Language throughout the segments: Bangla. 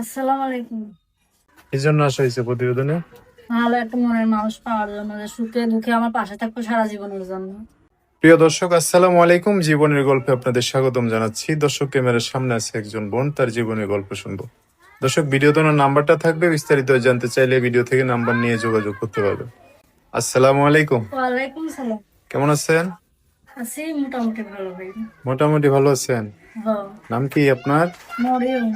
আসসালামু আলাইকুম। এই জন্য আসা হয়েছে প্রতিবেদনে। ভালো একটা মনের মানুষ পাওয়ার জন্য, যে সুখে দুঃখে আমার পাশে থাকবো সারা জীবনের জন্য। প্রিয় দর্শক, আসসালামু আলাইকুম। জীবনের গল্পে আপনাদের স্বাগতম জানাচ্ছি। দর্শক, ক্যামেরার সামনে আছে একজন বোন, তার জীবনের গল্প শুনবো। দর্শক, ভিডিওতে ওনার নাম্বারটা থাকবে, বিস্তারিত জানতে চাইলে ভিডিও থেকে নাম্বার নিয়ে যোগাযোগ করতে পারবেন। আসসালামু আলাইকুম। ওয়ালাইকুম সালাম। কেমন আছেন? আছি মোটামুটি ভালো ভাই। মোটামুটি ভালো আছেন। হ। নাম কি আপনার? মরিয়ম।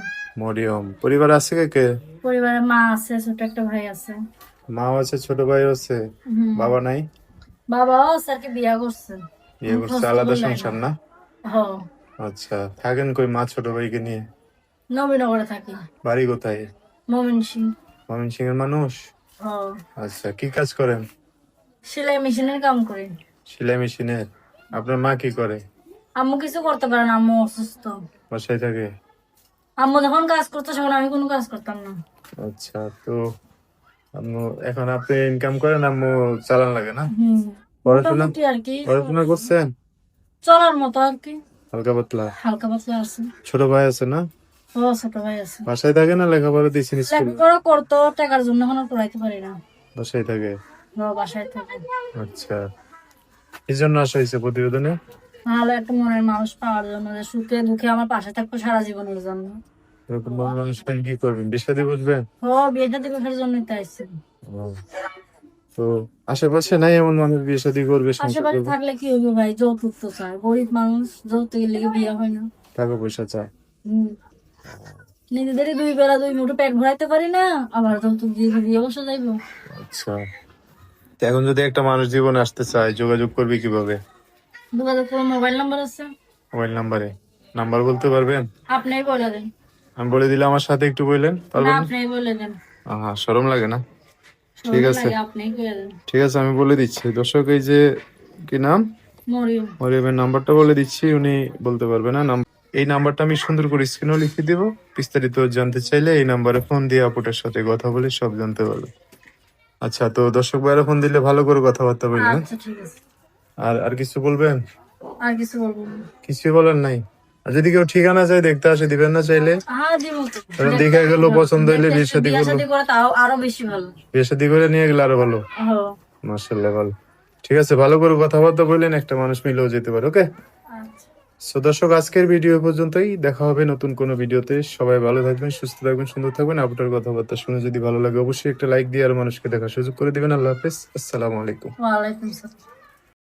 মরিয়ম। পরিবার আছে কে কে? পরিবারে মা আছে, ছোট একটা ভাই আছে। মাও আছে, ছোট ভাই আছে। হুম। বাবা নাই? বাবাও আছে, আর কি বিয়া করছে। বিয়ে করছে, খোঁজ আলাদা খবর লাই না। সংসার না? হ। আচ্ছা, থাকেন কই মা ছোট ভাইকে নিয়ে? নবীনগরে থাকি। বাড়ি কোথায়? মমিন সিং। ময়মনসিংহ এর মানুষ? হ। আচ্ছা, কি কাজ করেন? সেলাই মেশিনের কাম করি। সেলাই মেশিনের। আপনার মা কি করে? আম্মু কিছু করতে পারে না, আম্মু অসুস্থ। বাসায় থাকে? আম্মু যখন কাজ করতো তখন আমি কোনো কাজ করতাম না। আচ্ছা, তো আম্মু এখন আপনি ইনকাম করেন, আম্মু চালান লাগে না? হুম। পড়াশোনা? মোটামুটি আর কি পড়াশোনা করছেন? চলার মতো আর কি। হালকা পাতলা? হালকা পাতলা আছে। ছোট ভাই আছে না? ও ছোট ভাই আছে। বাসায় থাকে না লেখাপড়া দিয়েছেন স্কুলে? লেখাপড়া করতো, টাকার জন্য এখন আর পড়াইতে পারি না। বাসায় থাকে। ও বাসায় থাকে। আচ্ছা, এই জন্য আসা হয়েছে প্রতিবেদনে। ভালো একটা মনের মানুষ পাওয়ার জন্য, যে সুখে দুঃখে আমার পাশে থাকবো সারা জীবনের জন্য। এরকম ভালো মানুষ পেয়ে কি করবেন? বিয়ে শাদী বুঝবেন? ও বিয়েটা দিবসের জন্যই তো আসছি। তো আশেপাশে নাই এমন মানুষ বিয়ে শাদী করবে, সংসার আশেপাশে করবে? থাকলে কি হবে ভাই, যৌতুক তো চায়, গরিব মানুষ, যৌতুকের লেগে বিয়ে হয় না। টাকা পয়সা চায়। হম। নিজেদেরই দুই বেলা দুই মুঠো পেট ভরাইতে পারি না, আবার যৌতুক দিয়ে বিয়ে বসে যাইবো। আচ্ছা, তো এখন যদি একটা মানুষ জীবনে আসতে চায়, যোগাযোগ করবে কিভাবে? যোগাযোগ করে মোবাইল নাম্বার আছে। মোবাইল নাম্বারে নাম্বার বলতে পারবেন? আপনিই বলে দেন। আমি বলে দিলে আমার সাথে একটু বললেন, না, পারবেন না? আপনিই বলে দেন। শরম লাগে না? ঠিক শরম আছে, লাগে, আপনিই করে দেন। ঠিক আছে, আমি বলে দিচ্ছি। দর্শক, এই যে কি নাম, মরিয়ম। মরিয়মের নাম্বারটা বলে দিচ্ছি, উনি বলতে পারবে না। এই নাম্বারটা আমি সুন্দর করে স্ক্রিনেও লিখে দিব। বিস্তারিত জানতে চাইলে এই নাম্বারে ফোন দিয়ে আপুটার সাথে কথা বলে সব জানতে পারবে। আচ্ছা, তো দর্শক ভাইরা ফোন দিলে ভালো করে কথাবার্তা বলবেন। আচ্ছা ঠিক আছে। আর আর কিছু বলবেন? আর কিছু বলবো না। কিছু বলার নাই? আর যদি কেউ ঠিকানা চাই দেখতে আসে, দিবেন না চাইলে? হ্যাঁ দিব তো। কারণ দেখে গেল, পছন্দ হইলে বিয়ে শাদী বিয়ে করবো। শাদী করে তাও আরো বেশি ভালো। বিয়ে শাদী করে নিয়ে গেলে আরো ভালো। হ্যাঁ। মাশাআল্লাহ, ভালো। ঠিক আছে, ভালো করে কথাবার্তা বললেন, একটা মানুষ মিলেও যেতে পারে। ওকে। আচ্ছা। সো দর্শক, আজকের ভিডিও পর্যন্তই। দেখা হবে নতুন কোনো ভিডিওতে। সবাই ভালো থাকবেন, সুস্থ থাকবেন, সুন্দর থাকবেন। আপনার কথাবার্তা শুনে যদি ভালো লাগে, অবশ্যই একটা লাইক দিয়ে আর মানুষকে দেখার সুযোগ করে দিবেন। আল্লাহ হাফেজ। আসসালামু আলাইকুম। ওয়ালাইকুম সালাম।